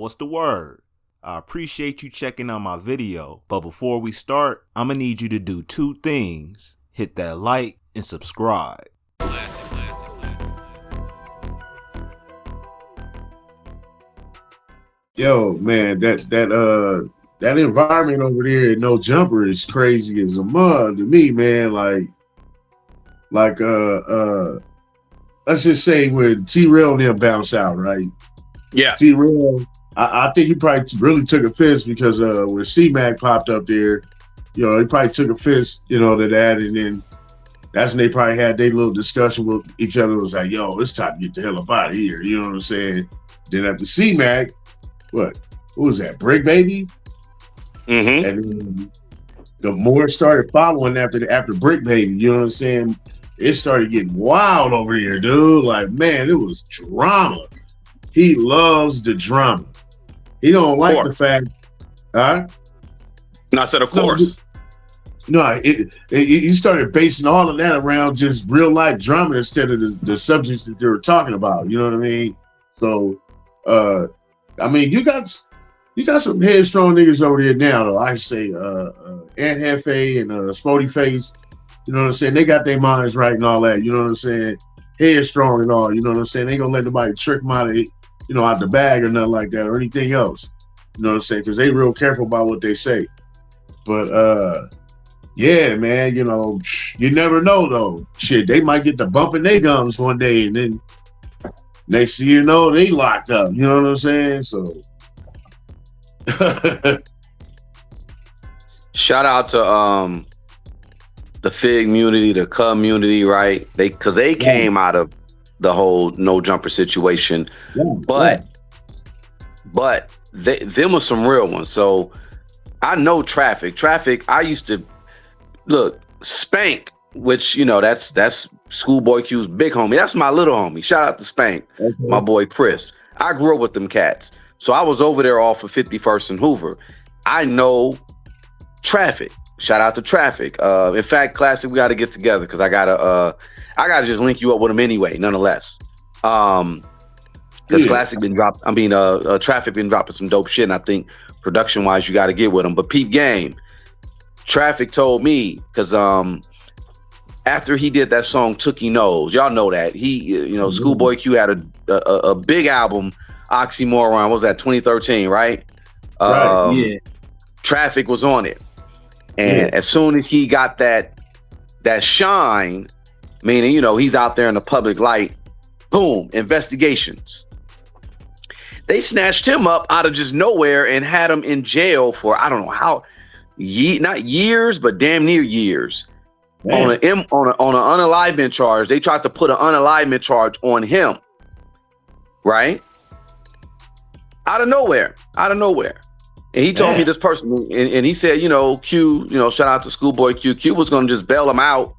what's the word? I appreciate you checking out my video, but before we start, I'm gonna need you to do two things. Hit that like and subscribe. Yo, man, that environment over there at No Jumper is crazy as a mud to me, man. Like let's just say when T-Rail and them bounce out, right? Yeah. T-Rail, I think he probably really took offense because when Cmac popped up there, he probably took offense, to that, and then that's when they probably had their little discussion with each other. It was like, yo, it's time to get the hell up out of here. You know what I'm saying? Then after Cmac, what was that? Brick Baby? Mm-hmm. And then the more started following after Brick Baby, you know what I'm saying? It started getting wild over here, dude. Like, man, it was drama. He loves the drama. He don't like the fact, huh? No, I said, of course. No, he started basing all of that around just real life drama instead of the subjects that they were talking about. You know what I mean? So, I mean, you got some headstrong niggas over there now, though. I say, Aunt Hefe and Spody Face. You know what I'm saying? They got their minds right and all that. You know what I'm saying? Headstrong and all. You know what I'm saying? They ain't gonna let nobody trick them out of, out the bag or nothing like that or anything else. You know what I'm saying? Because they real careful about what they say. But yeah, man, you never know though. Shit, they might get to bumping their gums one day, and then next thing you know, they locked up. You know what I'm saying? So shout out to the FIG community, the community, right? Because they came out of the whole No Jumper situation, but them were some real ones. So I know Traffic. I used to look Spank, which that's Schoolboy Q's big homie. That's my little homie. Shout out to Spank, my boy Chris. I grew up with them cats, so I was over there off of 51st and Hoover. I know Traffic. Shout out to Traffic. In fact, Klasic, we got to get together because I gotta just link you up with him anyway. Nonetheless, because Klasic been dropped. I mean, Traffic been dropping some dope shit, and I think production wise, you got to get with him. But peep game, Traffic told me because after he did that song Tookie Knows, y'all know that he, Schoolboy Q had a big album, Oxymoron. What was that, 2013, right? Right. Yeah. Traffic was on it. And as soon as he got that shine, meaning, he's out there in the public light, boom, investigations. They snatched him up out of just nowhere and had him in jail for, I don't know how, not years, but damn near years. On an unalivement charge. They tried to put an unalivement charge on him, right? Out of nowhere. And he told me this person, and he said, Q, shout out to Schoolboy Q. Q was gonna just bail him out,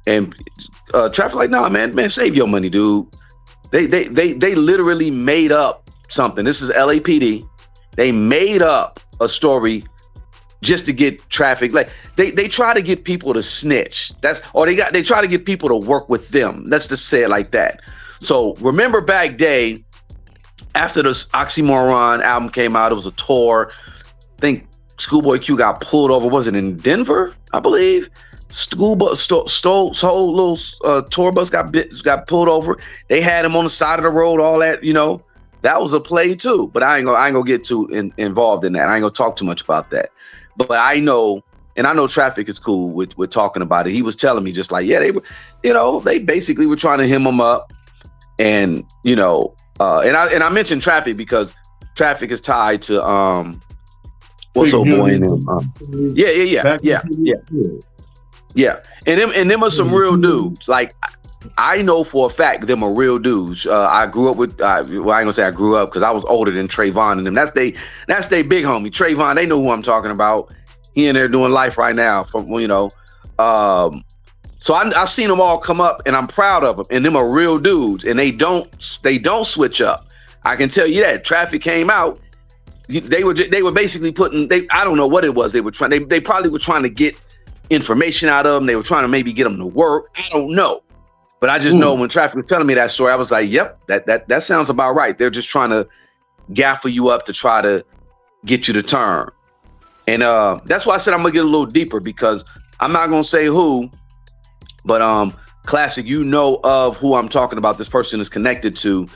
and Traffic like, nah, man, save your money, dude. They literally made up something. This is LAPD. They made up a story just to get Traffic. Like they try to get people to snitch. They try to get people to work with them. Let's just say it like that. So remember back day. After this Oxymoron album came out, it was a tour. I think Schoolboy Q got pulled over. Was it in Denver? I believe. Whole little tour bus got pulled over. They had him on the side of the road. All that, that was a play too. But I ain't gonna get too involved in that. I ain't gonna talk too much about that. But I know, and I know Traffic is cool with talking about it. He was telling me just like, yeah, they were, they basically were trying to hem him up, and and I mentioned Traffic because Traffic is tied to what's old boy in him? Yeah. And them are some real dudes. Like I know for a fact them are real dudes. I grew up with I ain't gonna say I grew up because I was older than Trayvon and them. That's they big homie. Trayvon, they know who I'm talking about. He in there doing life right now so I've seen them all come up, and I'm proud of them. And them are real dudes, and they don't switch up. I can tell you that. Traffic came out. They were basically putting. I don't know what it was. They were trying. They probably were trying to get information out of them. They were trying to maybe get them to work. I don't know, but I just know when Traffic was telling me that story, I was like, "Yep, that sounds about right." They're just trying to gaffle you up to try to get you to turn. And that's why I said I'm gonna get a little deeper, because I'm not gonna say who, but Klasic, you know of who I'm talking about. This person is connected to.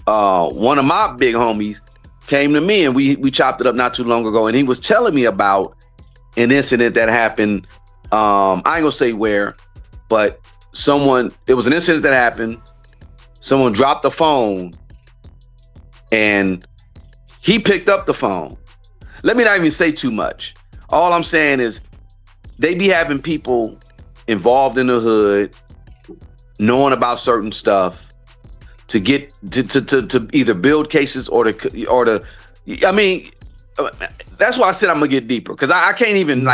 One of my big homies came to me and we chopped it up not too long ago, and he was telling me about an incident that happened. I ain't gonna say where, but it was an incident that happened. Someone dropped the phone and he picked up the phone. Let me not even say too much. All I'm saying is they be having people involved in the hood, knowing about certain stuff to get to either build cases or to I mean, that's why I said I'm gonna get deeper, because I can't even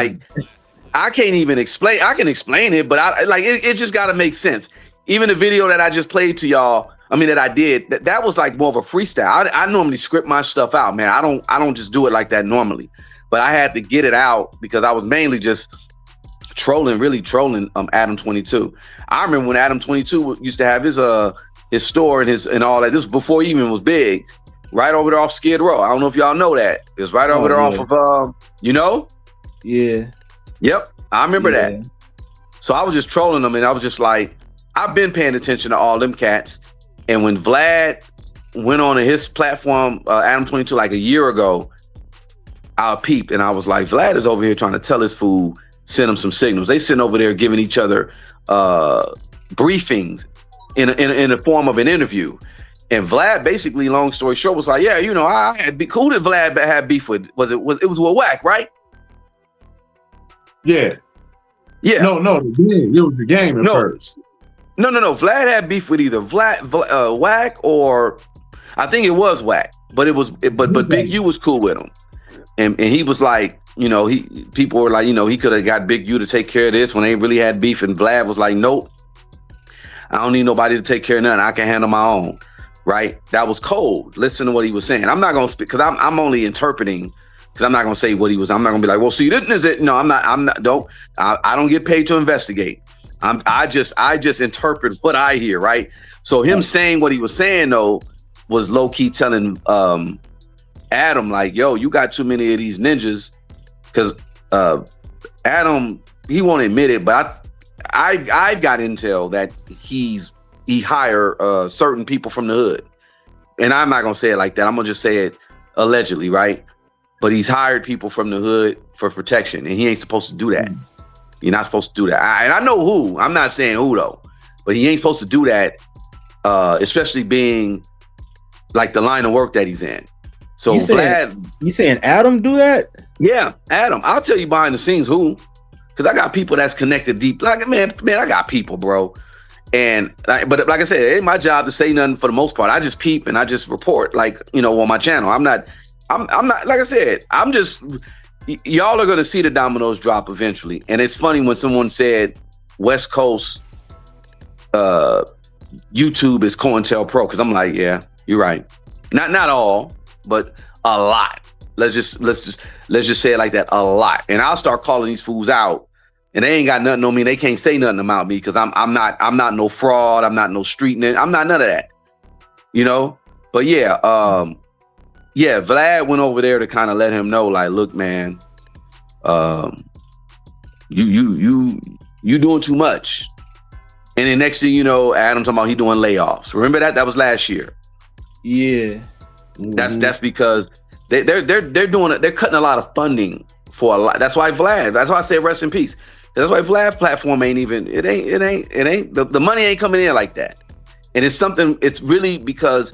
explain. I can explain it, but it just gotta make sense. Even the video that I just played to y'all, that I did, that was like more of a freestyle. I normally script my stuff out, man. I don't just do it like that normally, but I had to get it out because I was mainly just really trolling Adam 22. I remember when Adam 22 used to have his store and all that. This was before he even was big, right over there off Skid Row. I don't know if y'all know that. It's right over there off of Yeah. Yep, I remember that. So I was just trolling them, and I was just like, I've been paying attention to all them cats. And when Vlad went on his platform, Adam 22, like a year ago, I peeped and I was like, Vlad is over here trying to tell his fool, send him some signals. They sitting over there giving each other briefings in the form of an interview. And Vlad basically, long story short, was like, yeah, I had who did Vlad have beef with? It was with Wack, right? Yeah. Yeah. No, it was the game at first. No. Vlad had beef with either Wack, or I think it was Wack, but Big U was cool with him, and he was like, people were like, he could have got Big U to take care of this when they really had beef, and Vlad was like, nope, I don't need nobody to take care of nothing. I can handle my own. Right? That was cold. Listen to what he was saying. I'm not gonna speak because I'm only interpreting. Because I'm not gonna say what he was. I'm not gonna be like, well, see, this is it. No, I'm not. I don't get paid to investigate. I just interpret what I hear, right? So him saying what he was saying though was low key telling Adam like, yo, you got too many of these ninjas. Because Adam, he won't admit it, but I've got intel that he hire certain people from the hood, and I'm not gonna say it like that. I'm gonna just say it allegedly, right? But he's hired people from the hood for protection, and he ain't supposed to do that. You're not supposed to do that. And I know who. I'm not saying who though, but he ain't supposed to do that, especially being like the line of work that he's in. So you saying Adam do that? Yeah, Adam. I'll tell you behind the scenes who, because I got people that's connected deep. Like man, I got people, bro. But like I said, it ain't my job to say nothing for the most part. I just peep and I just report, like, on my channel. I'm not, like I said, y'all are going to see the dominoes drop eventually. And it's funny when someone said West Coast YouTube is Cointel Pro, because I'm like, yeah, you're right. Not all, but a lot. Let's just say it like that, a lot. And I'll start calling these fools out. And they ain't got nothing on me. They can't say nothing about me because I'm not no fraud. I'm not no street nigga. I'm not none of that. But yeah, Vlad went over there to kind of let him know, like, look, man, you doing too much. And then next thing you know, Adam talking about he doing layoffs. Remember that? That was last year. Yeah. That's because they're doing it. They're cutting a lot of funding for a lot. That's why I say rest in peace. That's why Vlad's platform ain't the money ain't coming in like that. And it's really because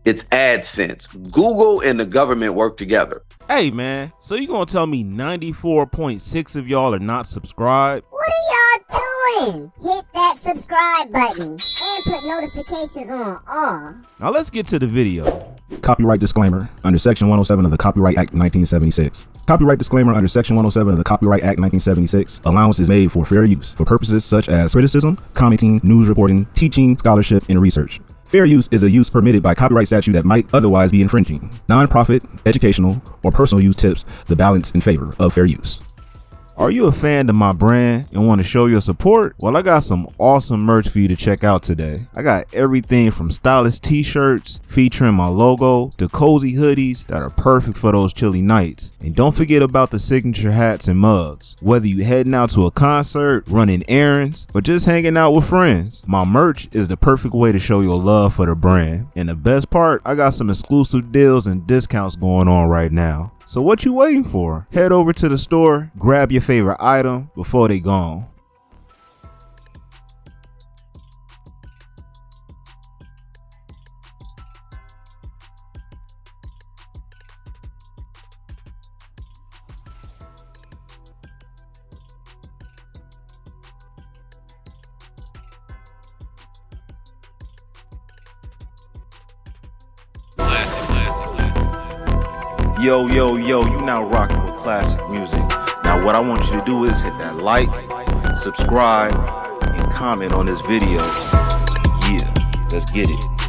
it's AdSense. Google and the government work together. Hey man, so you gonna tell me 94.6 of y'all are not subscribed? What are y'all doing? Hit that subscribe button and put notifications on all. Now let's get to the video. Copyright disclaimer under Section 107 of the Copyright Act 1976. Copyright disclaimer under Section 107 of the Copyright Act 1976. Allowance is made for fair use for purposes such as criticism, commenting, news reporting, teaching, scholarship, and research. Fair use is a use permitted by copyright statute that might otherwise be infringing. Non-profit, educational, or personal use tips the balance in favor of fair use. Are you a fan of my brand and want to show your support? Well, I got some awesome merch for you to check out today. I got everything from stylish t-shirts featuring my logo to cozy hoodies that are perfect for those chilly nights. And don't forget about the signature hats and mugs. Whether you heading out to a concert, running errands, or just hanging out with friends, my merch is the perfect way to show your love for the brand. And the best part, I got some exclusive deals and discounts going on right now. So what you waiting for? Head over to the store, grab your favorite item before they gone. Yo, yo, yo, you now rocking with classic music. Now what I want you to do is hit that like, subscribe, and comment on this video. Yeah, let's get it.